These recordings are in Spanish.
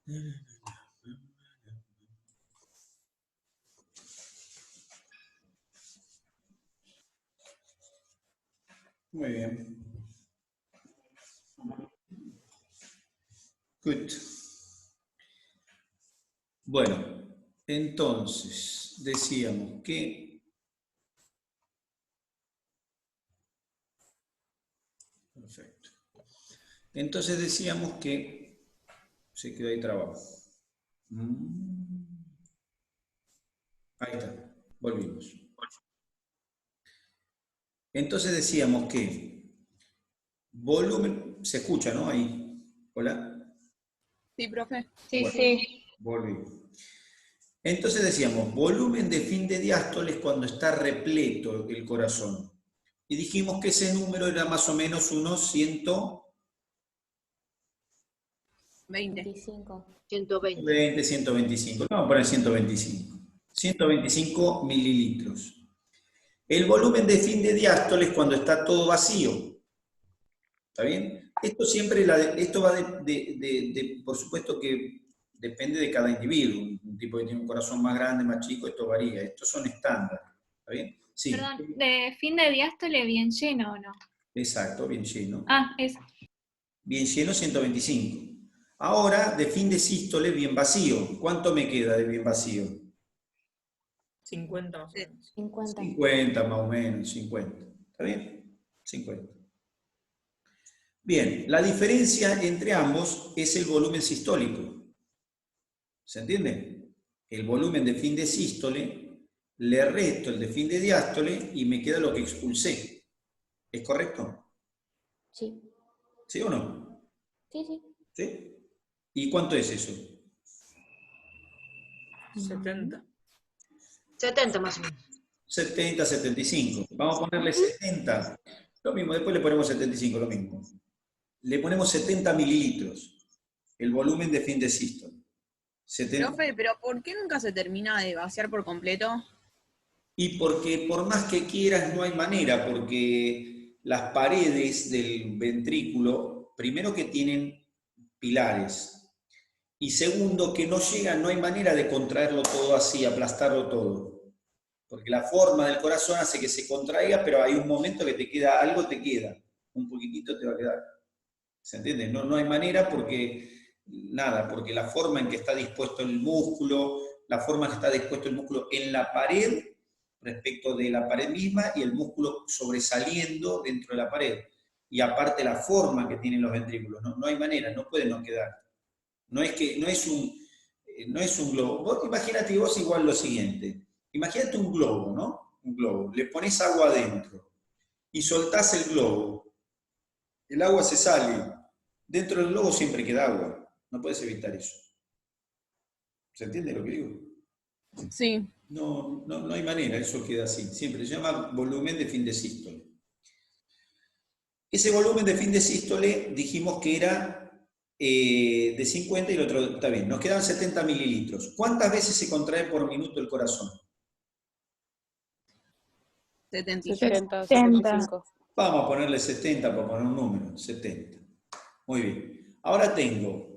Muy bien. Good. Bueno, entonces decíamos que... Perfecto. Entonces decíamos que se quedó ahí trabado. Ahí está, volvimos. Entonces decíamos que volumen, se escucha, ¿no? Ahí. Hola. Sí, profe. Sí, Bueno, sí. volvimos. Entonces decíamos, volumen de fin de diástole es cuando está repleto el corazón. Y dijimos que ese número era más o menos unos 20. 120. 125. Vamos a poner 125. 125 mililitros. El volumen de fin de diástole es cuando está todo vacío. ¿Está bien? Esto siempre, esto va por supuesto que depende de cada individuo. Un tipo que tiene un corazón más grande, más chico, esto varía. Estos son estándar. ¿Está bien? Sí. Perdón, ¿de fin de diástole bien lleno o no? Exacto, bien lleno. Ah, eso. Bien lleno, 125. Ahora, de fin de sístole, bien vacío. ¿Cuánto me queda de bien vacío? 50 más o menos. 50. 50 más o menos, 50. ¿Está bien? 50. Bien, la diferencia entre ambos es el volumen sistólico. ¿Se entiende? El volumen de fin de sístole, le resto el de fin de diástole y me queda lo que expulsé. ¿Es correcto? Sí. ¿Sí o no? Sí, sí. ¿Sí? ¿Y cuánto es eso? 70. 70 más o menos. 70, 75. Vamos a ponerle 70. Lo mismo, después le ponemos 75, lo mismo. Le ponemos 70 mililitros. El volumen de fin de sístole. 70. Profe, pero ¿por qué nunca se termina de vaciar por completo? Y porque por más que quieras no hay manera, porque las paredes del ventrículo, primero que tienen pilares, y segundo que no llegan, no hay manera de contraerlo todo así, aplastarlo todo. Porque la forma del corazón hace que se contraiga, pero hay un momento que te queda, algo te queda, un poquitito te va a quedar. ¿Se entiende? No, no hay manera porque, nada, porque la forma en que está dispuesto el músculo, la forma en que está dispuesto el músculo en la pared, respecto de la pared misma, y el músculo sobresaliendo dentro de la pared. Y aparte la forma que tienen los ventrículos, no, no hay manera, no puede no quedar. No es que, no es un globo. Vos imagínate vos igual lo siguiente. Imagínate un globo, ¿no? Un globo. Le pones agua adentro y soltás el globo. El agua se sale. Dentro del globo siempre queda agua. No puedes evitar eso. ¿Se entiende lo que digo? Sí. No, no, no hay manera, eso queda así. Siempre se llama volumen de fin de sístole. Ese volumen de fin de sístole dijimos que era de 50 y el otro está bien. Nos quedan 70 mililitros. ¿Cuántas veces se contrae por minuto el corazón? 76. 75. Vamos a ponerle 70 para poner un número. 70. Muy bien. Ahora tengo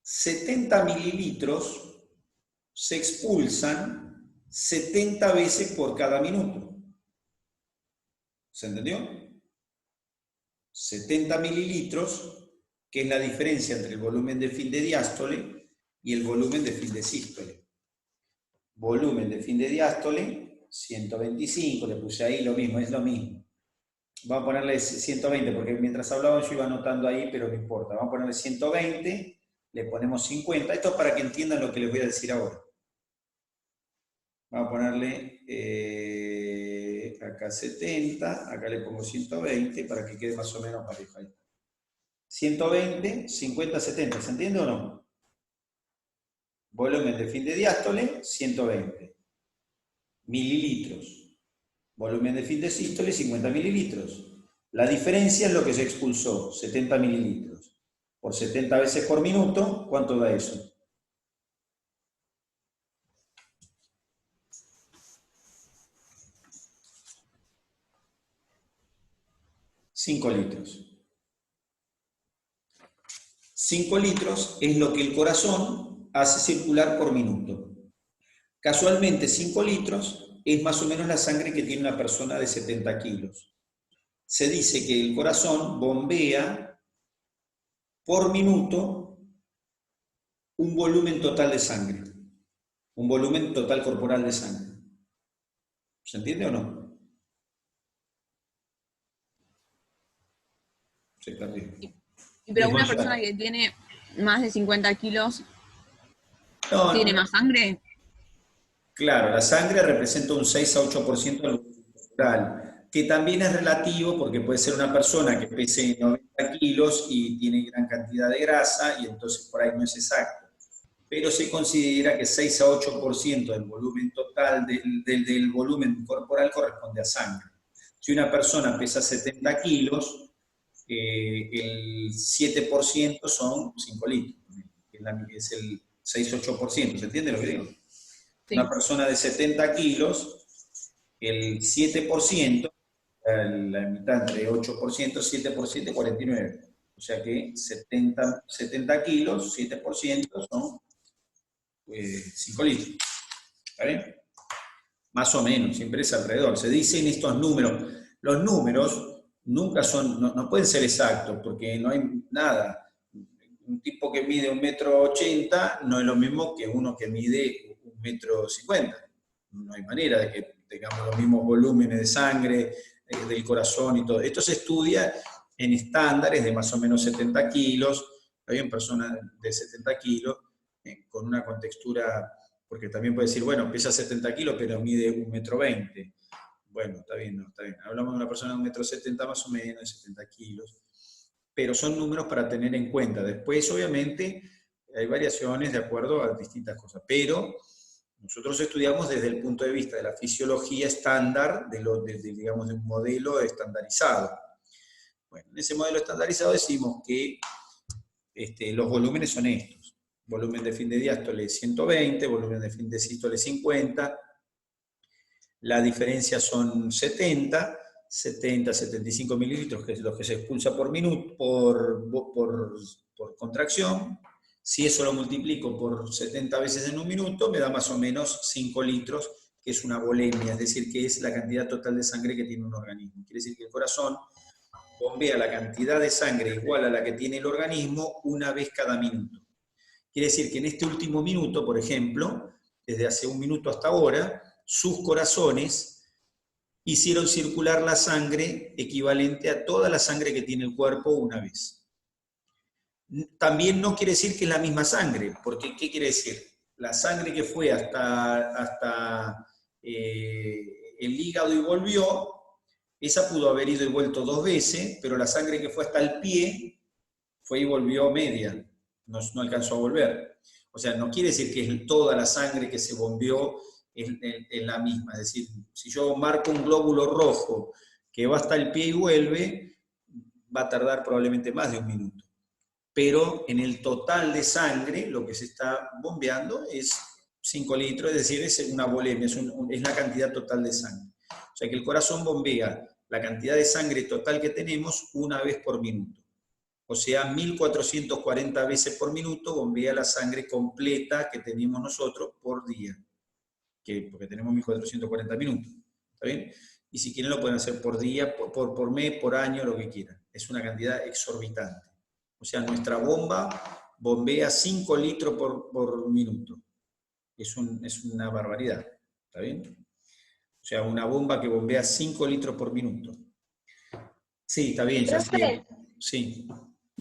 70 mililitros se expulsan 70 veces por cada minuto. ¿Se entendió? 70 mililitros, que es la diferencia entre el volumen de fin de diástole y el volumen de fin de sístole. Volumen de fin de diástole, 125, le puse ahí lo mismo, es lo mismo. Vamos a ponerle 120, porque mientras hablaba yo iba anotando ahí, pero no importa. Vamos a ponerle 120, le ponemos 50. Esto es para que entiendan lo que les voy a decir ahora. Vamos a ponerle acá 70, acá le pongo 120 para que quede más o menos parejo ahí. 120, 50, 70, ¿se entiende o no? Volumen de fin de diástole, 120 mililitros. Volumen de fin de sístole, 50 mililitros. La diferencia es lo que se expulsó, 70 mililitros. Por 70 veces por minuto, ¿cuánto da eso? 5 litros. 5 litros es lo que el corazón hace circular por minuto. Casualmente 5 litros es más o menos la sangre que tiene una persona de 70 kilos. Se dice que el corazón bombea por minuto un volumen total de sangre, un volumen total corporal de sangre. ¿Se entiende o no? Se perdió. Pero una persona que tiene más de 50 kilos, No, ¿tiene más sangre? Claro, la sangre representa un 6 a 8% del volumen corporal, que también es relativo porque puede ser una persona que pese 90 kilos y tiene gran cantidad de grasa y entonces por ahí no es exacto. Pero se considera que 6 a 8% del volumen total del volumen corporal corresponde a sangre. Si una persona pesa 70 kilos, el 7% son 5 litros, es el 6-8%, ¿se entiende lo que digo? Sí. Una persona de 70 kilos, el 7%, la mitad entre 8%, 7%, 49. O sea que 70 kilos, 7% son 5 litros. ¿Está bien? Más o menos, siempre es alrededor. Se dicen estos números. Los números nunca son, no pueden ser exactos, porque no hay nada. Un tipo que mide 1,80 m no es lo mismo que uno que mide 1,50 m. No hay manera de que tengamos los mismos volúmenes de sangre, del corazón y todo. Esto se estudia en estándares de más o menos 70 kilos. Hay personas de 70 kilos con una contextura, porque también puede decir, bueno, pesa 70 kilos, pero mide 1,20 m. Bueno, está bien, no, está bien. Hablamos de una persona de 1,70 m más o menos, de 70 kilos. Pero son números para tener en cuenta. Después, obviamente, hay variaciones de acuerdo a distintas cosas, pero nosotros estudiamos desde el punto de vista de la fisiología estándar, digamos, de un modelo estandarizado. Bueno, en ese modelo estandarizado decimos que los volúmenes son estos. Volumen de fin de diástole 120, volumen de fin de sístole 50, la diferencia son 70, 75 mililitros, que es lo que se expulsa por minuto, por contracción. Si eso lo multiplico por 70 veces en un minuto, me da más o menos 5 litros, que es una volemia, es decir, que es la cantidad total de sangre que tiene un organismo. Quiere decir que el corazón bombea la cantidad de sangre igual a la que tiene el organismo una vez cada minuto. Quiere decir que en este último minuto, por ejemplo, desde hace un minuto hasta ahora, sus corazones hicieron circular la sangre equivalente a toda la sangre que tiene el cuerpo una vez. También no quiere decir que es la misma sangre, porque ¿qué quiere decir? La sangre que fue hasta el hígado y volvió, esa pudo haber ido y vuelto 2 veces, pero la sangre que fue hasta el pie fue y volvió media, no alcanzó a volver. O sea, no quiere decir que es toda la sangre que se bombeó es la misma. Es decir, si yo marco un glóbulo rojo que va hasta el pie y vuelve, va a tardar probablemente más de 1 minuto. Pero en el total de sangre, lo que se está bombeando es 5 litros, es decir, es una volemia, es la cantidad total de sangre. O sea que el corazón bombea la cantidad de sangre total que tenemos una vez por minuto. O sea, 1440 veces por minuto bombea la sangre completa que tenemos nosotros por día. Porque tenemos 1440 minutos. ¿Está bien? Y si quieren lo pueden hacer por día, por mes, por año, lo que quieran. Es una cantidad exorbitante. O sea, nuestra bomba bombea 5 litros por minuto. Es una barbaridad. ¿Está bien? O sea, una bomba que bombea 5 litros por minuto. Sí, está bien, ya sí.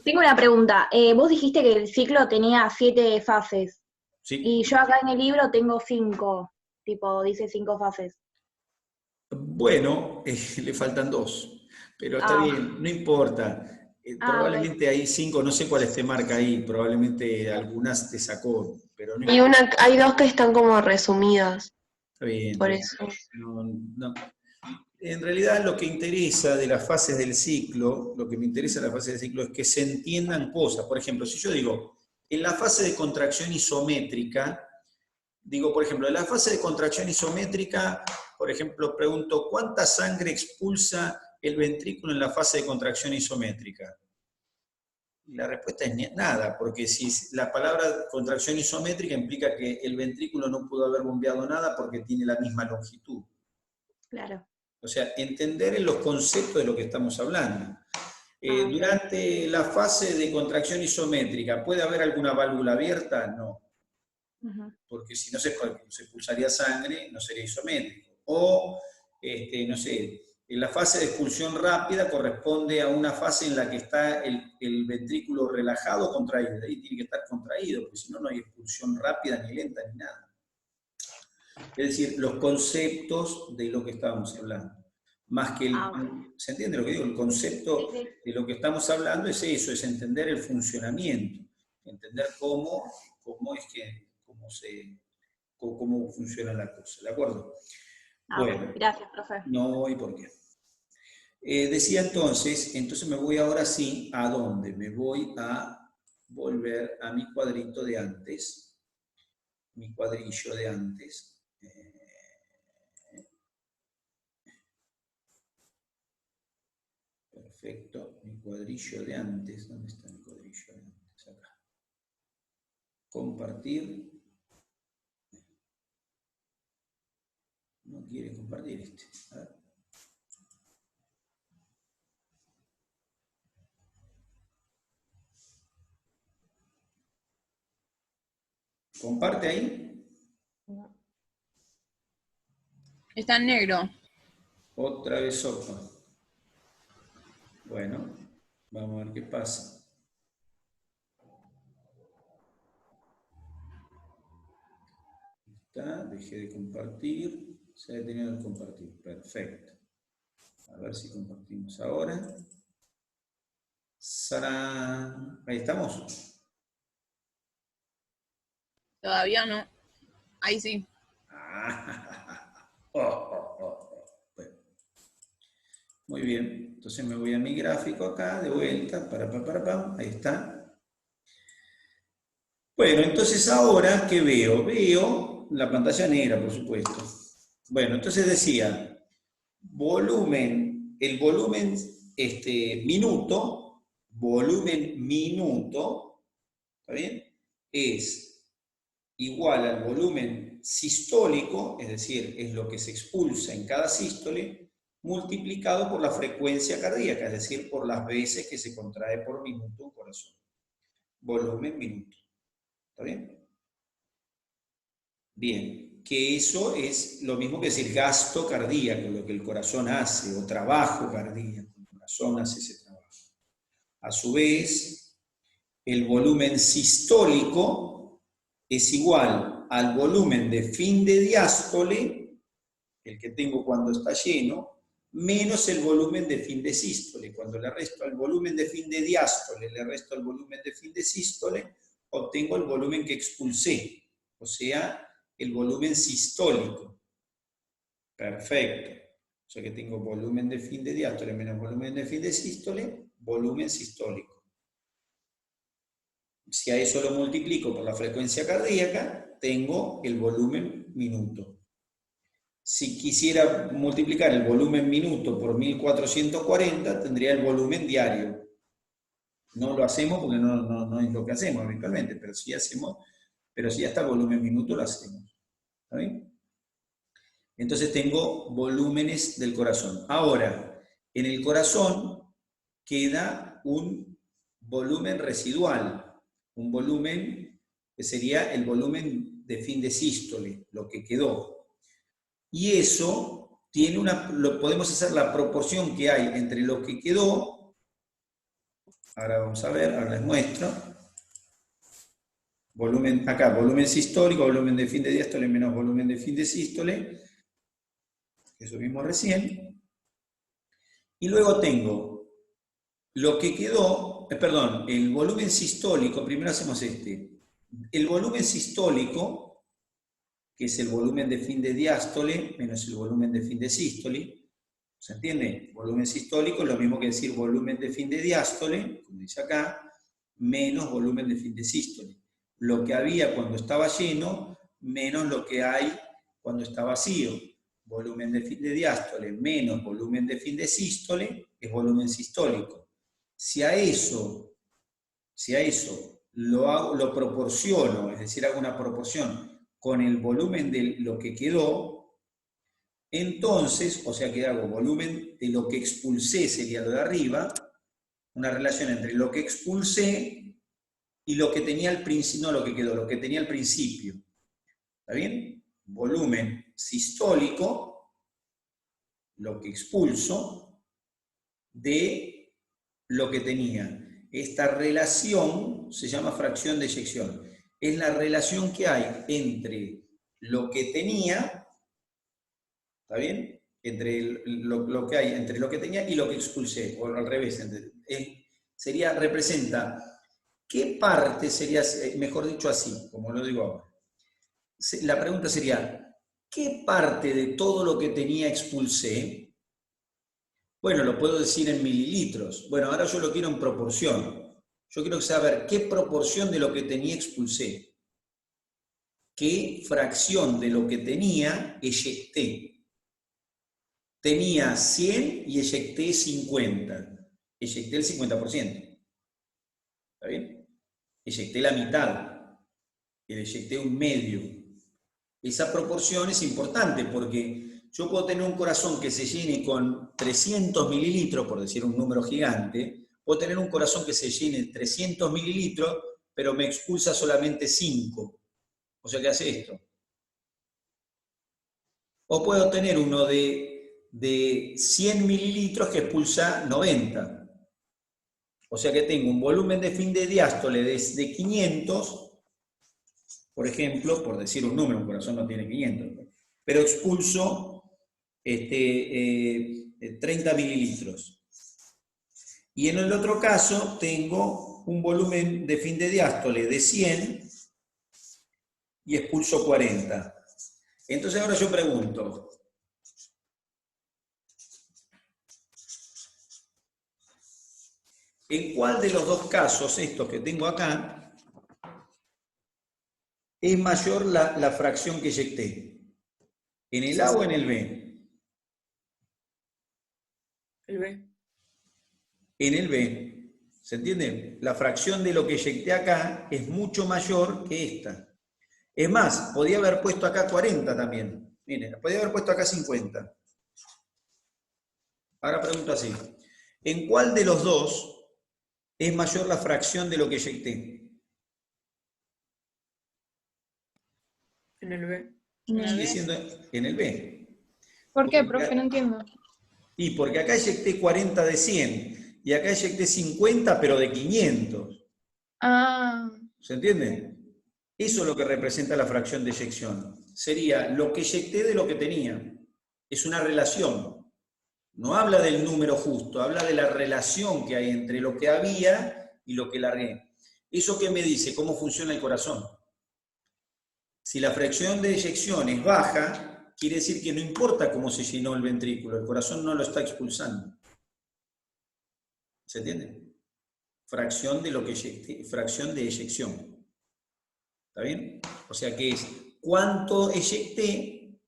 Tengo una pregunta. Vos dijiste que el ciclo tenía 7 fases. Sí. Y yo acá en el libro tengo 5. Tipo, dice 5 fases. Bueno, le faltan 2. Pero está bien, no importa. Probablemente hay 5, no sé cuáles te marca ahí, probablemente algunas te sacó, pero no importa. Hay 2 que están como resumidas. Está bien. Por eso. No. En realidad lo que interesa de las fases del ciclo, es que se entiendan cosas. Por ejemplo, si yo digo, en la fase de contracción isométrica, por ejemplo, pregunto, ¿cuánta sangre expulsa el ventrículo en la fase de contracción isométrica? Y la respuesta es nada, porque si la palabra contracción isométrica implica que el ventrículo no pudo haber bombeado nada porque tiene la misma longitud. Claro. O sea, entender los conceptos de lo que estamos hablando. Ok. Durante la fase de contracción isométrica, ¿puede haber alguna válvula abierta? No. Ujú. Porque si no se expulsaría sangre, no sería isométrico. O, no sé, la fase de expulsión rápida corresponde a una fase en la que está el ventrículo relajado o contraído. Ahí tiene que estar contraído, porque si no, no hay expulsión rápida, ni lenta, ni nada. Es decir, los conceptos de lo que estábamos hablando. Más que ¿se entiende lo que digo? El concepto de lo que estamos hablando es eso, es entender el funcionamiento, entender cómo funciona la cosa, ¿de acuerdo? Bueno, gracias, profe. no hay por qué. Decía entonces me voy ahora sí, ¿a dónde? Me voy a volver a mi cuadrito de antes, mi cuadrillo de antes. Perfecto, mi cuadrillo de antes, ¿dónde está mi cuadrillo de antes? Acá. Compartir. No quiere compartir este. A ver. ¿Comparte ahí? Está en negro. Otra vez sopa. Bueno, vamos a ver qué pasa. Está, dejé de compartir. Se ha detenido el compartir. Perfecto. A ver si compartimos ahora. ¡Sarán! Ahí estamos. Todavía no. Ahí sí. Bueno. Muy bien. Entonces me voy a mi gráfico acá, de vuelta. Ahí está. Bueno, entonces ahora, ¿qué veo? Veo la pantalla negra, por supuesto. Bueno, entonces decía, el volumen minuto, ¿está bien? Es igual al volumen sistólico, es decir, es lo que se expulsa en cada sístole, multiplicado por la frecuencia cardíaca, es decir, por las veces que se contrae por minuto un corazón. Volumen minuto. ¿Está bien? Bien, que eso es lo mismo que decir gasto cardíaco, lo que el corazón hace, o trabajo cardíaco, el corazón hace ese trabajo. A su vez, el volumen sistólico es igual al volumen de fin de diástole, el que tengo cuando está lleno, menos el volumen de fin de sístole. Cuando le resto al volumen de fin de diástole, le resto al volumen de fin de sístole, obtengo el volumen que expulsé, o sea, el volumen sistólico. Perfecto. O sea que tengo volumen de fin de diástole menos volumen de fin de sístole, volumen sistólico. Si a eso lo multiplico por la frecuencia cardíaca, tengo el volumen minuto. Si quisiera multiplicar el volumen minuto por 1440, tendría el volumen diario. No lo hacemos porque no es lo que hacemos habitualmente, pero si ya está volumen minuto lo hacemos. ¿Está bien? Entonces tengo volúmenes del corazón. Ahora, en el corazón queda un volumen residual, un volumen que sería el volumen de fin de sístole, lo que quedó. Y eso podemos hacer la proporción que hay entre lo que quedó. Ahora vamos a ver, ahora les muestro. Acá, volumen sistólico, volumen de fin de diástole menos volumen de fin de sístole. Eso vimos recién. Y luego tengo lo que quedó, el volumen sistólico, primero hacemos el volumen sistólico, que es el volumen de fin de diástole menos el volumen de fin de sístole. ¿Se entiende? Volumen sistólico es lo mismo que decir volumen de fin de diástole, como dice acá, menos volumen de fin de sístole. Lo que había cuando estaba lleno, menos lo que hay cuando está vacío. Volumen de fin de diástole menos volumen de fin de sístole es volumen sistólico. Si a eso si a eso lo proporciono, es decir, hago una proporción con el volumen de lo que quedó, entonces, o sea que hago volumen de lo que expulsé, sería lo de arriba, una relación entre lo que expulsé y lo que tenía al principio, no lo que quedó, lo que tenía al principio. ¿Está bien? Volumen sistólico, lo que expulso, de lo que tenía. Esta relación se llama fracción de eyección. Es la relación que hay entre lo que tenía, ¿está bien? Entre lo que hay entre lo que tenía y lo que expulsé, o al revés. Representa qué parte sería, mejor dicho así, como lo digo ahora. La pregunta sería, ¿qué parte de todo lo que tenía expulsé? Bueno, lo puedo decir en mililitros. Bueno, ahora yo lo quiero en proporción. Yo quiero saber qué proporción de lo que tenía expulsé. ¿Qué fracción de lo que tenía eyecté? Tenía 100 y eyecté 50. Eyecté el 50%. ¿Está bien? Eyecté la mitad. Eyecté un medio. Esa proporción es importante porque yo puedo tener un corazón que se llene con 300 mililitros, por decir un número gigante, puedo tener un corazón que se llene 300 mililitros, pero me expulsa solamente 5. O sea, ¿qué hace esto? O puedo tener uno de 100 mililitros que expulsa 90. O sea que tengo un volumen de fin de diástole de 500, por ejemplo, por decir un número, un corazón no tiene 500, pero expulso 30 mililitros. Y en el otro caso tengo un volumen de fin de diástole de 100 y expulso 40. Entonces ahora yo pregunto, ¿en cuál de los dos casos, estos que tengo acá, es mayor la fracción que eyecté? ¿En el A o en el B? El B. En el B. ¿Se entiende? La fracción de lo que eyecté acá es mucho mayor que esta. Es más, podía haber puesto acá 40 también. Miren, podía haber puesto acá 50. Ahora pregunto así. ¿En cuál de los dos es mayor la fracción de lo que eyecté? En el B. Sigue siendo en el B. ¿Por qué, profe? No entiendo. Y porque acá eyecté 40 de 100 y acá eyecté 50 pero de 500. Ah, ¿Se entiende? Eso es lo que representa la fracción de eyección. Sería lo que eyecté de lo que tenía. Es una relación. No habla del número justo, habla de la relación que hay entre lo que había y lo que largué. ¿Eso qué me dice? ¿Cómo funciona el corazón? Si la fracción de eyección es baja, quiere decir que no importa cómo se llenó el ventrículo, el corazón no lo está expulsando. ¿Se entiende? Fracción de lo que eyecté, fracción de eyección. ¿Está bien? O sea que es cuánto eyecté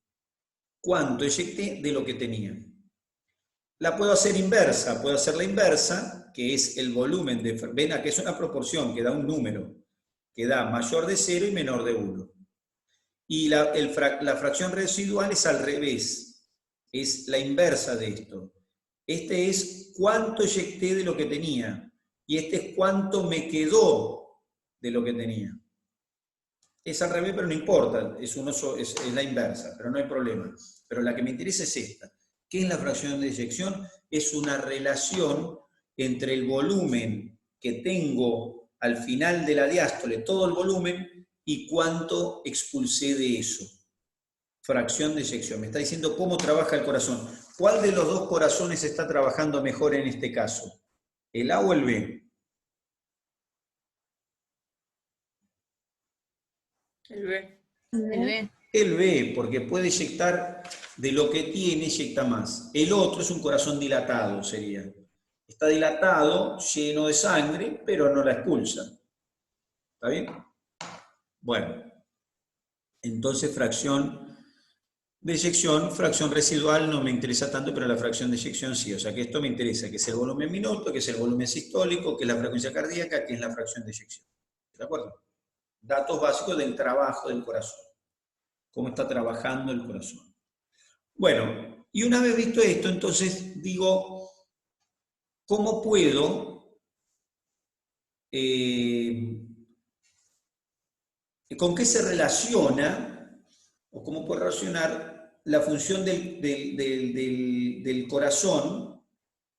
de lo que tenía. La puedo hacer inversa, puedo hacer la inversa, que es el volumen de... Ven, que es una proporción que da un número, que da mayor de 0 y menor de 1. Y la fracción residual es al revés, es la inversa de esto. Este es cuánto eyecté de lo que tenía, y este es cuánto me quedó de lo que tenía. Es al revés, pero no importa, es la inversa, pero no hay problema. Pero la que me interesa es esta. ¿Qué es la fracción de eyección? Es una relación entre el volumen que tengo al final de la diástole, todo el volumen, y cuánto expulsé de eso. Fracción de eyección. Me está diciendo cómo trabaja el corazón. ¿Cuál de los dos corazones está trabajando mejor en este caso? ¿El A o el B? El B. El B. El B, porque puede eyectar de lo que tiene, eyecta más. El otro es un corazón dilatado, sería. Está dilatado, lleno de sangre, pero no la expulsa. ¿Está bien? Bueno, entonces fracción Deyección, fracción residual no me interesa tanto, pero la fracción de eyección sí. O sea que esto me interesa, que es el volumen minuto, que es el volumen sistólico, que es la frecuencia cardíaca, que es la fracción de eyección. ¿De acuerdo? Datos básicos del trabajo del corazón. Cómo está trabajando el corazón. Bueno, y una vez visto esto, entonces digo, ¿cómo puedo, con qué se relaciona, o cómo puedo relacionar la función del corazón,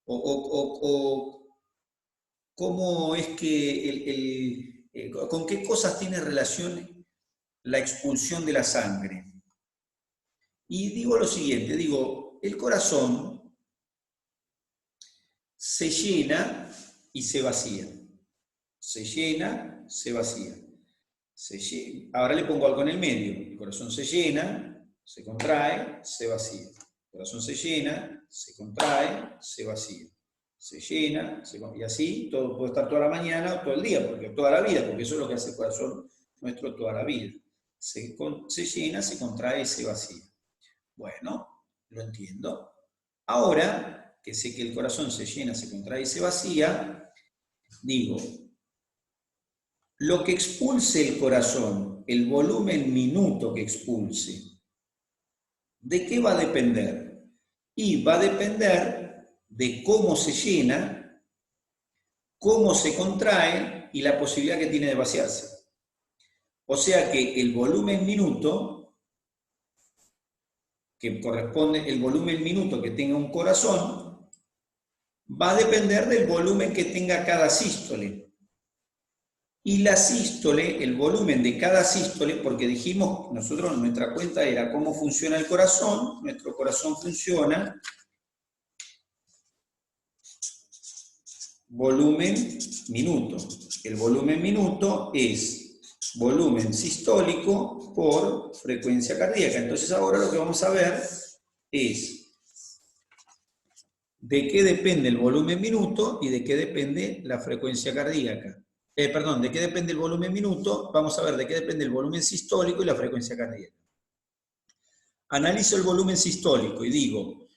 o cómo es que, con qué cosas tiene relación la expulsión de la sangre? Y digo lo siguiente, digo, el corazón se llena y se vacía. Se llena, se vacía. Ahora le pongo algo en el medio. El corazón se llena, se contrae, se vacía. El corazón se llena, se contrae, se vacía. Se llena, y así todo, puede estar toda la mañana o todo el día, porque toda la vida, porque eso es lo que hace el corazón nuestro toda la vida. Se llena, se contrae y se vacía. Bueno, lo entiendo. Ahora que sé que el corazón se llena, se contrae y se vacía, digo, lo que expulse el corazón, el volumen minuto que expulse, ¿de qué va a depender? Y va a depender de cómo se llena, cómo se contrae y la posibilidad que tiene de vaciarse. O sea que el volumen minuto, que corresponde, el volumen minuto que tenga un corazón, va a depender del volumen que tenga cada sístole. Y la sístole, el volumen de cada sístole, porque dijimos, nosotros nuestra cuenta era cómo funciona el corazón, nuestro corazón funciona volumen minuto. El volumen minuto es volumen sistólico por frecuencia cardíaca. Entonces ahora lo que vamos a ver es de qué depende el volumen minuto y de qué depende la frecuencia cardíaca. ¿De qué depende el volumen minuto? Vamos a ver de qué depende el volumen sistólico y la frecuencia cardíaca. Analizo el volumen sistólico y digo,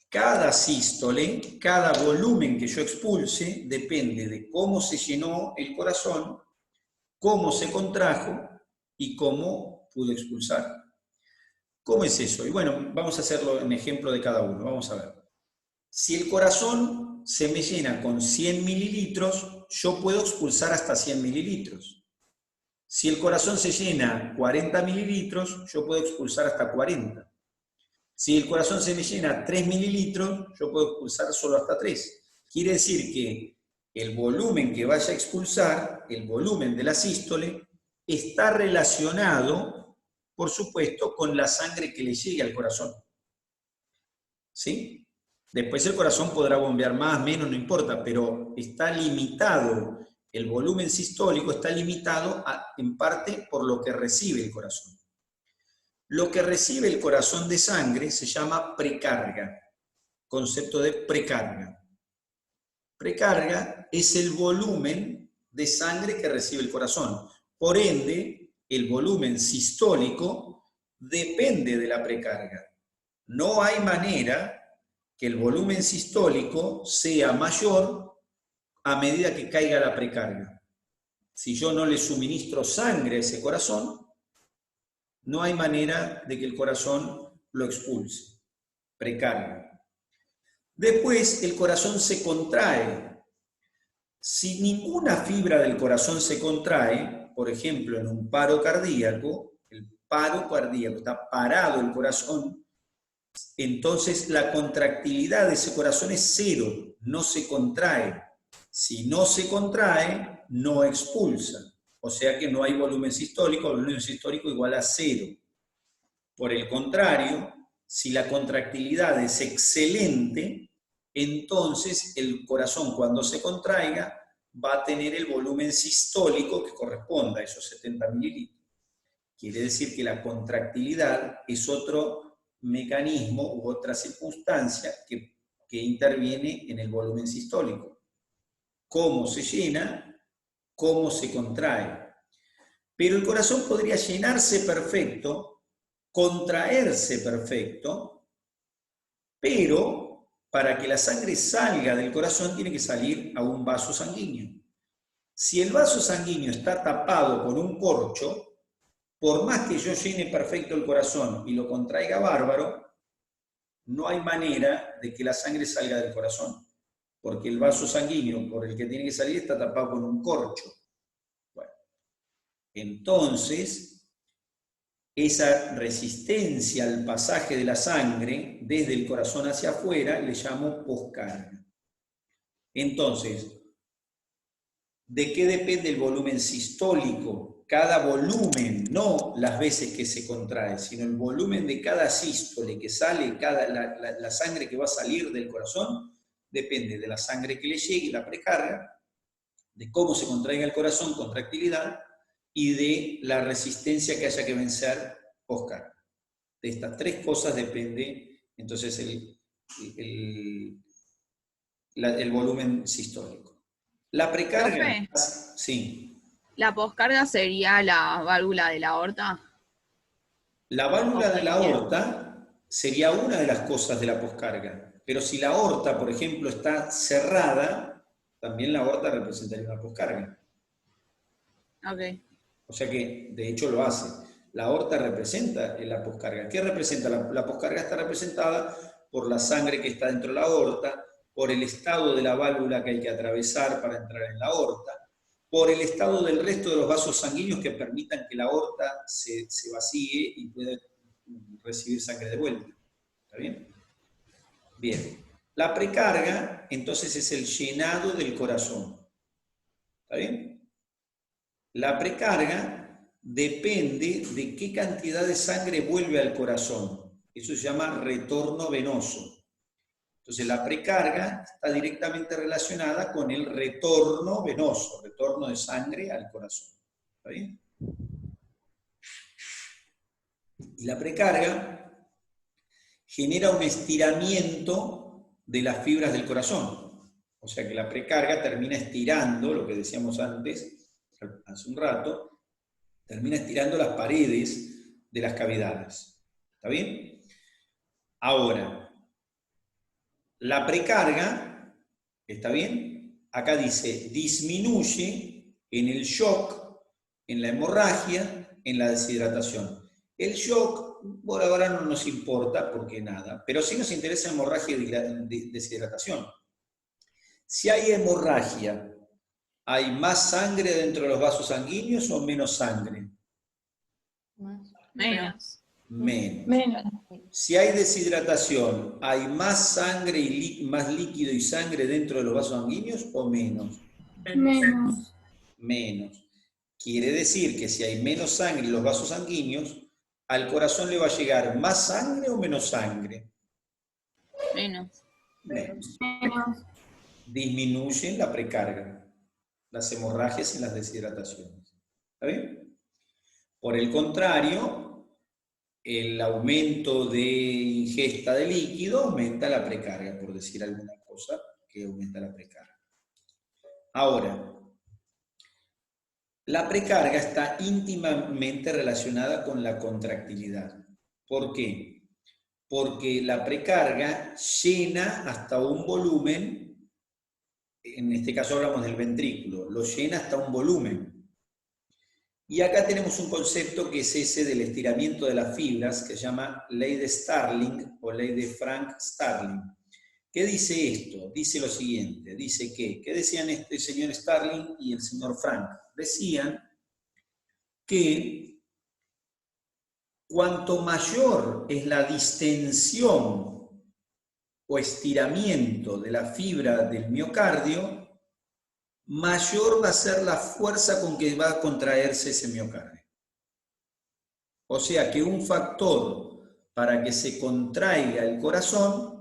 cada sístole, cada volumen que yo expulse, depende de cómo se llenó el corazón, cómo se contrajo y cómo pudo expulsar. ¿Cómo es eso? Y bueno, vamos a hacerlo en ejemplo de cada uno. Vamos a ver. Si el corazón se me llena con 100 mililitros, yo puedo expulsar hasta 100 mililitros. Si el corazón se llena 40 mililitros, yo puedo expulsar hasta 40. Si el corazón se me llena 3 mililitros, yo puedo expulsar solo hasta 3. Quiere decir que el volumen que vaya a expulsar, el volumen de la sístole, está relacionado, por supuesto, con la sangre que le llegue al corazón. ¿Sí? Después el corazón podrá bombear más, menos, no importa, pero está limitado, el volumen sistólico está limitado en parte por lo que recibe el corazón. Lo que recibe el corazón de sangre se llama precarga, concepto de precarga. Precarga es el volumen de sangre que recibe el corazón. Por ende, el volumen sistólico depende de la precarga. No hay manera que el volumen sistólico sea mayor a medida que caiga la precarga. Si yo no le suministro sangre a ese corazón, no hay manera de que el corazón lo expulse. Precarga. Después el corazón se contrae. Si ninguna fibra del corazón se contrae, por ejemplo en un paro cardíaco, el paro cardíaco, está parado el corazón, entonces la contractilidad de ese corazón es cero, no se contrae. Si no se contrae, no expulsa. O sea que no hay volumen sistólico, el volumen sistólico igual a cero. Por el contrario, si la contractilidad es excelente, entonces el corazón cuando se contraiga va a tener el volumen sistólico que corresponda a esos 70 mililitros. Quiere decir que la contractilidad es otro mecanismo u otra circunstancia que interviene en el volumen sistólico. Cómo se llena, cómo se contrae. Pero el corazón podría llenarse perfecto contraerse perfecto, pero para que la sangre salga del corazón tiene que salir a un vaso sanguíneo. Si el vaso sanguíneo está tapado con un corcho, por más que yo llene perfecto el corazón y lo contraiga bárbaro, no hay manera de que la sangre salga del corazón, porque el vaso sanguíneo por el que tiene que salir está tapado con un corcho. Bueno, entonces, esa resistencia al pasaje de la sangre desde el corazón hacia afuera le llamo poscarga. Entonces, ¿de qué depende el volumen sistólico? Cada volumen, no las veces que se contrae, sino el volumen de cada sístole que sale, la sangre que va a salir del corazón, depende de la sangre que le llegue, la precarga, de cómo se contraiga el corazón, contractilidad, y de la resistencia que haya que vencer poscarga. De estas tres cosas depende entonces el volumen sistólico. La precarga, ¿Profe? sí. ¿La poscarga sería la válvula de la aorta? La válvula de la aorta sería una de las cosas de la poscarga, pero si la aorta, por ejemplo, está cerrada, también la aorta representaría una poscarga. Ok. O sea que, de hecho, lo hace. La aorta representa la poscarga. ¿Qué representa? La poscarga está representada por la sangre que está dentro de la aorta, por el estado de la válvula que hay que atravesar para entrar en la aorta, por el estado del resto de los vasos sanguíneos que permitan que la aorta se vacíe y pueda recibir sangre de vuelta. ¿Está bien? Bien. La precarga, entonces, es el llenado del corazón. ¿Está bien? La precarga depende de qué cantidad de sangre vuelve al corazón. Eso se llama retorno venoso. Entonces la precarga está directamente relacionada con el retorno venoso, retorno de sangre al corazón. ¿Está bien? Y la precarga genera un estiramiento de las fibras del corazón. O sea que la precarga termina estirando, lo que decíamos antes, hace un rato, termina estirando las paredes de las cavidades. ¿Está bien? Ahora, la precarga, ¿está bien? Acá dice, disminuye en el shock, en la hemorragia, en la deshidratación. El shock, por ahora no nos importa, porque nada, pero sí nos interesa hemorragia y deshidratación. Si hay hemorragia, ¿hay más sangre dentro de los vasos sanguíneos o menos sangre? Menos. Menos. Si hay deshidratación, ¿hay más sangre y más líquido y sangre dentro de los vasos sanguíneos o menos? Menos. Menos. Quiere decir que si hay menos sangre en los vasos sanguíneos, ¿al corazón le va a llegar más sangre o menos sangre? Menos. Menos. Disminuyen la precarga, las hemorragias y las deshidrataciones. ¿Está bien? Por el contrario, el aumento de ingesta de líquido aumenta la precarga, por decir alguna cosa que aumenta la precarga. Ahora, la precarga está íntimamente relacionada con la contractilidad. ¿Por qué? Porque la precarga llena hasta un volumen, en este caso hablamos del ventrículo, lo llena hasta un volumen. Y acá tenemos un concepto que es ese del estiramiento de las fibras, que se llama ley de Starling o ley de Frank-Starling. ¿Qué dice esto? Dice lo siguiente, dice que, ¿qué decían este señor Starling y el señor Frank? Decían que cuanto mayor es la distensión o estiramiento de la fibra del miocardio, mayor va a ser la fuerza con que va a contraerse ese miocardio. O sea que un factor para que se contraiga el corazón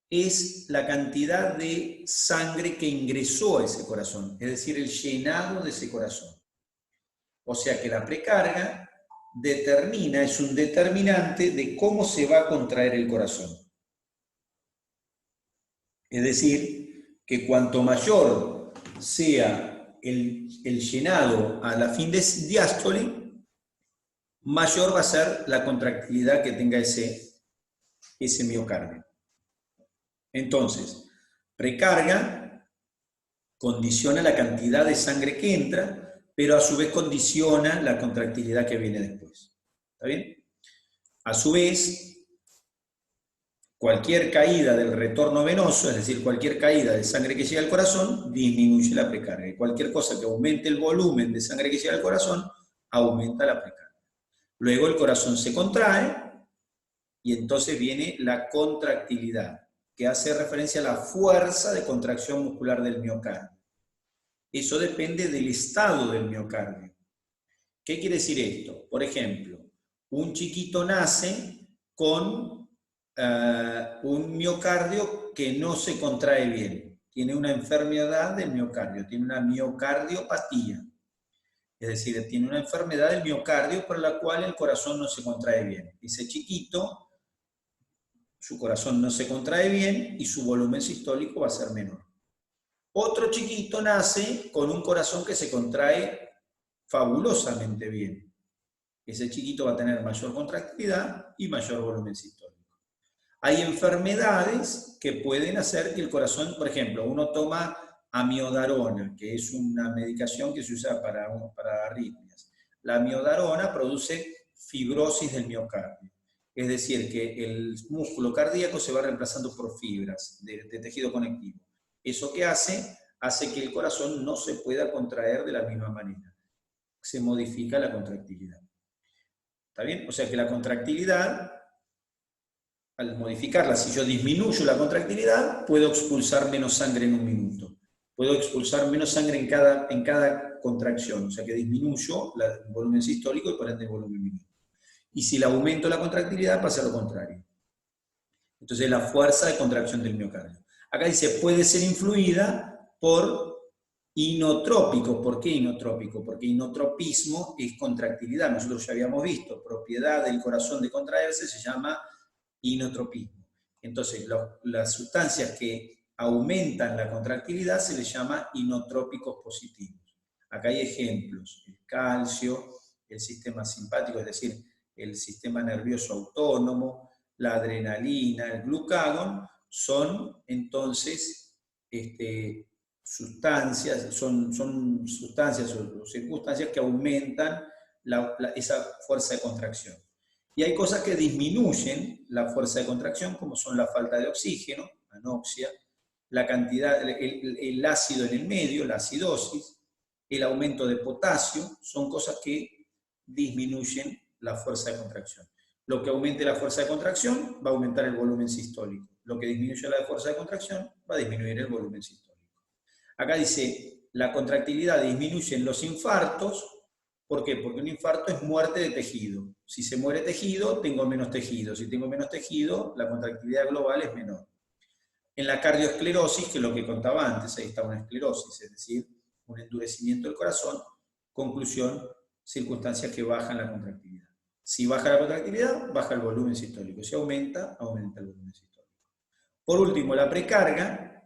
es la cantidad de sangre que ingresó a ese corazón, es decir, el llenado de ese corazón. O sea que la precarga es un determinante de cómo se va a contraer el corazón. Es decir, que cuanto mayor sea el llenado a la fin de diástole, mayor va a ser la contractilidad que tenga ese miocardio. Entonces, precarga condiciona la cantidad de sangre que entra, pero a su vez condiciona la contractilidad que viene después. ¿Está bien? A su vez, cualquier caída del retorno venoso, es decir, cualquier caída de sangre que llega al corazón, disminuye la precarga. Y cualquier cosa que aumente el volumen de sangre que llega al corazón, aumenta la precarga. Luego el corazón se contrae y entonces viene la contractilidad, que hace referencia a la fuerza de contracción muscular del miocardio. Eso depende del estado del miocardio. ¿Qué quiere decir esto? Por ejemplo, un chiquito nace con un miocardio que no se contrae bien. Tiene una enfermedad del miocardio, tiene una miocardiopatía. Es decir, tiene una enfermedad del miocardio por la cual el corazón no se contrae bien. Ese chiquito, su corazón no se contrae bien y su volumen sistólico va a ser menor. Otro chiquito nace con un corazón que se contrae fabulosamente bien. Ese chiquito va a tener mayor contractilidad y mayor volumen sistólico. Hay enfermedades que pueden hacer que el corazón, por ejemplo, uno toma amiodarona, que es una medicación que se usa para arritmias. La amiodarona produce fibrosis del miocardio. Es decir, que el músculo cardíaco se va reemplazando por fibras de tejido conectivo. ¿Eso qué hace? Hace que el corazón no se pueda contraer de la misma manera. Se modifica la contractilidad. ¿Está bien? O sea que la contractilidad, al modificarla, si yo disminuyo la contractilidad, puedo expulsar menos sangre en un minuto. Puedo expulsar menos sangre en cada contracción. O sea que disminuyo el volumen sistólico y por ende el volumen minuto. Y si le aumento la contractilidad, pasa lo contrario. Entonces la fuerza de contracción del miocardio. Acá dice, puede ser influida por inotrópico. ¿Por qué inotrópico? Porque inotropismo es contractilidad. Nosotros ya habíamos visto, propiedad del corazón de contraerse se llama inotropismo. Entonces las sustancias que aumentan la contractilidad se les llama inotrópicos positivos. Acá hay ejemplos. El calcio, el sistema simpático, es decir, el sistema nervioso autónomo, la adrenalina, el glucagón, son entonces sustancias, son sustancias o circunstancias que aumentan esa fuerza de contracción. Y hay cosas que disminuyen la fuerza de contracción, como son la falta de oxígeno, anoxia, la cantidad, el ácido en el medio, la acidosis, el aumento de potasio, son cosas que disminuyen la fuerza de contracción. Lo que aumente la fuerza de contracción va a aumentar el volumen sistólico. Lo que disminuye la fuerza de contracción va a disminuir el volumen sistólico. Acá dice, la contractilidad disminuye en los infartos. ¿Por qué? Porque un infarto es muerte de tejido. Si se muere tejido, tengo menos tejido. Si tengo menos tejido, la contractilidad global es menor. En la cardioesclerosis, que es lo que contaba antes, ahí está una esclerosis, es decir, un endurecimiento del corazón. Conclusión, circunstancias que bajan la contractilidad. Si baja la contractilidad, baja el volumen sistólico. Si aumenta, aumenta el volumen sistólico. Por último, la precarga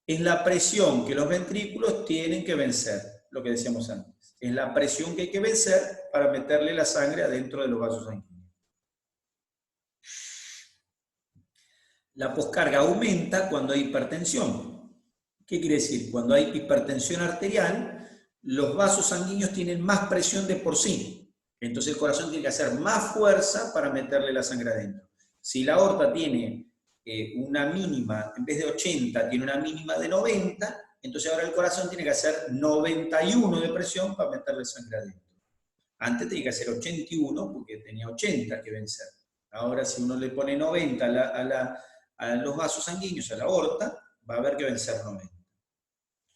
es la presión que los ventrículos tienen que vencer, lo que decíamos antes. Es la presión que hay que vencer para meterle la sangre adentro de los vasos sanguíneos. La poscarga aumenta cuando hay hipertensión. ¿Qué quiere decir? Cuando hay hipertensión arterial, los vasos sanguíneos tienen más presión de por sí. Entonces el corazón tiene que hacer más fuerza para meterle la sangre adentro. Si la aorta tiene una mínima, en vez de 80, tiene una mínima de 90, entonces ahora el corazón tiene que hacer 91 de presión para meterle sangre adentro. Antes tenía que hacer 81 porque tenía 80 que vencer. Ahora si uno le pone 90 a los vasos sanguíneos, a la aorta, va a haber que vencer 90.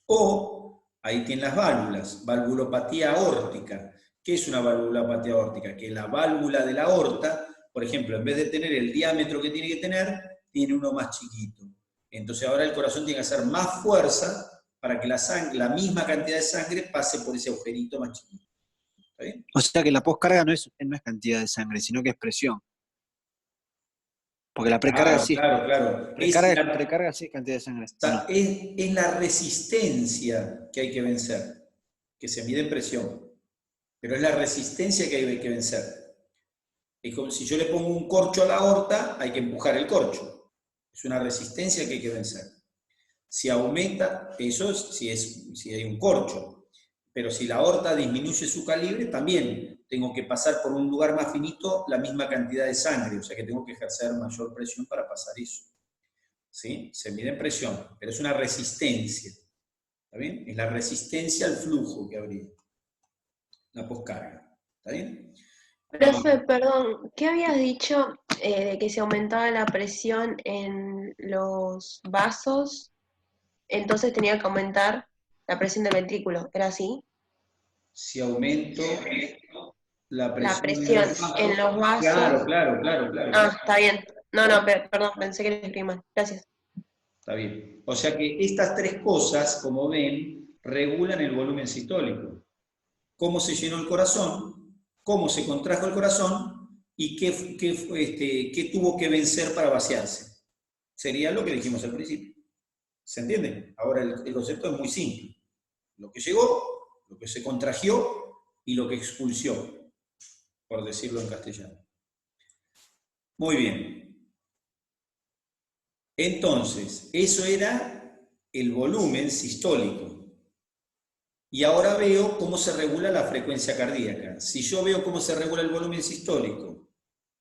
O, ahí tienen las válvulas, valvulopatía aórtica. ¿Qué es una valvulopatía aórtica? Que la válvula de la aorta, por ejemplo, en vez de tener el diámetro que tiene que tener, tiene uno más chiquito. Entonces ahora el corazón tiene que hacer más fuerza para que la misma cantidad de sangre pase por ese agujerito más chiquito. ¿Está bien? O sea que la poscarga no es cantidad de sangre, sino que es presión. Porque la precarga sí. Claro. Precarga sí es cantidad de sangre. O sea, es la resistencia que hay que vencer, que se mide en presión. Pero es la resistencia que hay que vencer. Es como si yo le pongo un corcho a la aorta, hay que empujar el corcho. Es una resistencia que hay que vencer. Si aumenta, eso es si hay un corcho. Pero si la aorta disminuye su calibre, también tengo que pasar por un lugar más finito la misma cantidad de sangre, o sea que tengo que ejercer mayor presión para pasar eso. ¿Sí? Se mide en presión, pero es una resistencia. ¿Está bien? Es la resistencia al flujo que habría. La poscarga. ¿Está bien? Profe, perdón, ¿qué habías dicho de que se aumentaba la presión en los vasos? Entonces tenía que aumentar la presión del ventrículo, ¿era así? Si aumento la La presión presión en los vasos. Claro. Ah, está bien. No, perdón, pensé que le escribí mal. Gracias. Está bien. O sea que estas tres cosas, como ven, regulan el volumen sistólico. Cómo se llenó el corazón, cómo se contrajo el corazón y qué tuvo que vencer para vaciarse. Sería lo que dijimos al principio. ¿Se entiende? Ahora el concepto es muy simple. Lo que llegó, lo que se contrajo y lo que expulsó, por decirlo en castellano. Muy bien. Entonces, eso era el volumen sistólico. Y ahora veo cómo se regula la frecuencia cardíaca. Si yo veo cómo se regula el volumen sistólico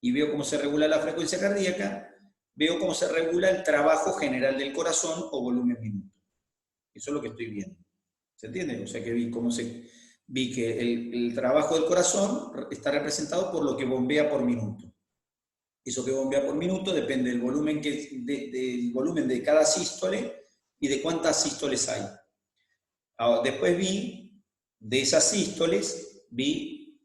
y veo cómo se regula la frecuencia cardíaca, veo cómo se regula el trabajo general del corazón o volumen minuto. Eso es lo que estoy viendo. ¿Se entiende? O sea que vi que el trabajo del corazón está representado por lo que bombea por minuto. Eso que bombea por minuto depende del volumen, del volumen de cada sístole y de cuántas sístoles hay. Después vi de esas sístoles, vi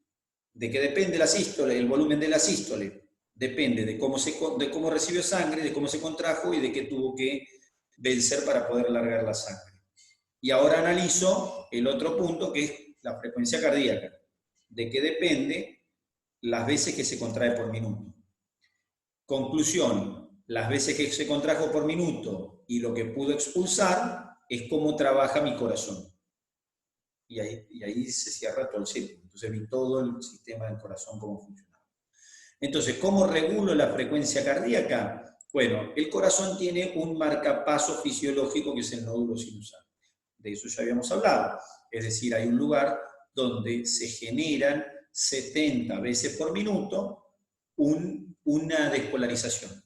de qué depende la sístole, el volumen de la sístole. Depende de cómo recibió sangre, de cómo se contrajo y de qué tuvo que vencer para poder largar la sangre. Y ahora analizo el otro punto que es la frecuencia cardíaca, de qué depende las veces que se contrae por minuto. Conclusión, las veces que se contrajo por minuto y lo que pudo expulsar es cómo trabaja mi corazón. Y ahí se cierra todo el círculo. Entonces vi todo el sistema del corazón, cómo funcionaba. Entonces, ¿cómo regulo la frecuencia cardíaca? Bueno, el corazón tiene un marcapaso fisiológico que es el nódulo sinusal. De eso ya habíamos hablado. Es decir, hay un lugar donde se generan 70 veces por minuto una despolarización.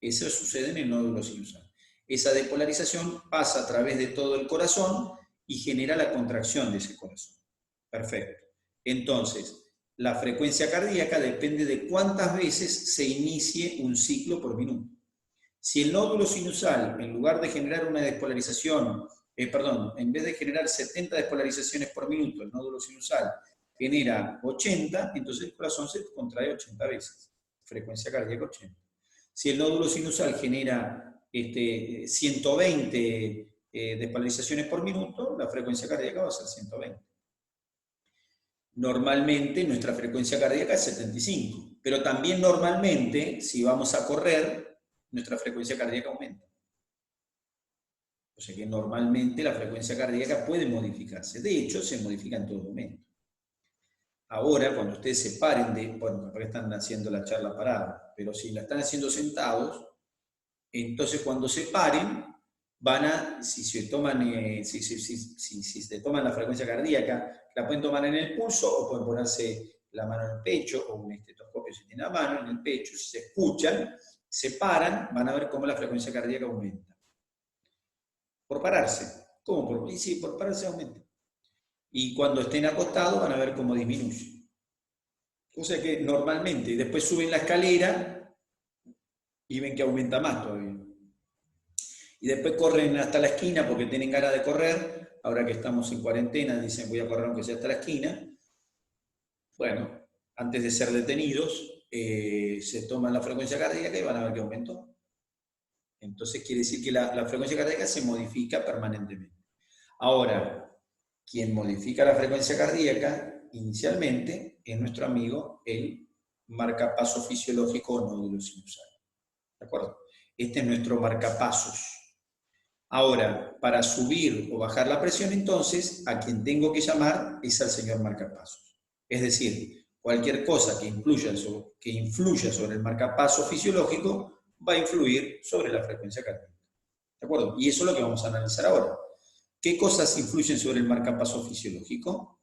Eso sucede en el nódulo sinusal. Esa despolarización pasa a través de todo el corazón y genera la contracción de ese corazón. Perfecto. Entonces, la frecuencia cardíaca depende de cuántas veces se inicie un ciclo por minuto. Si el nódulo sinusal, en lugar de generar una despolarización, en vez de generar 70 despolarizaciones por minuto, el nódulo sinusal genera 80, entonces el corazón se contrae 80 veces. Frecuencia cardíaca 80. Si el nódulo sinusal genera 120 despolarizaciones por minuto, la frecuencia cardíaca va a ser 120. Normalmente nuestra frecuencia cardíaca es 75, pero también normalmente, si vamos a correr, nuestra frecuencia cardíaca aumenta. O sea que normalmente la frecuencia cardíaca puede modificarse. De hecho, se modifica en todo momento. Ahora, cuando ustedes se paren bueno, capaz que están haciendo la charla parada, pero si la están haciendo sentados, entonces cuando se paren, si se toman la frecuencia cardíaca, la pueden tomar en el pulso o pueden ponerse la mano en el pecho o un estetoscopio si tienen la mano en el pecho, si se escuchan, se paran, van a ver cómo la frecuencia cardíaca aumenta. Por pararse. ¿Cómo? Sí, por pararse aumenta. Y cuando estén acostados van a ver cómo disminuye. O sea que normalmente, después suben la escalera y ven que aumenta más todavía. Y después corren hasta la esquina porque tienen ganas de correr. Ahora que estamos en cuarentena, dicen voy a correr aunque sea hasta la esquina. Bueno, antes de ser detenidos, se toman la frecuencia cardíaca y van a ver que aumentó. Entonces quiere decir que la frecuencia cardíaca se modifica permanentemente. Ahora, quien modifica la frecuencia cardíaca inicialmente es nuestro amigo el marcapaso fisiológico o nódulo sinusal. ¿De acuerdo? Este es nuestro marcapasos. Ahora, para subir o bajar la presión, entonces, a quien tengo que llamar es al señor marcapasos. Es decir, cualquier cosa que influya sobre el marcapaso fisiológico va a influir sobre la frecuencia cardíaca. ¿De acuerdo? Y eso es lo que vamos a analizar ahora. ¿Qué cosas influyen sobre el marcapaso fisiológico?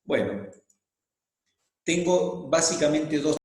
Bueno, tengo básicamente dos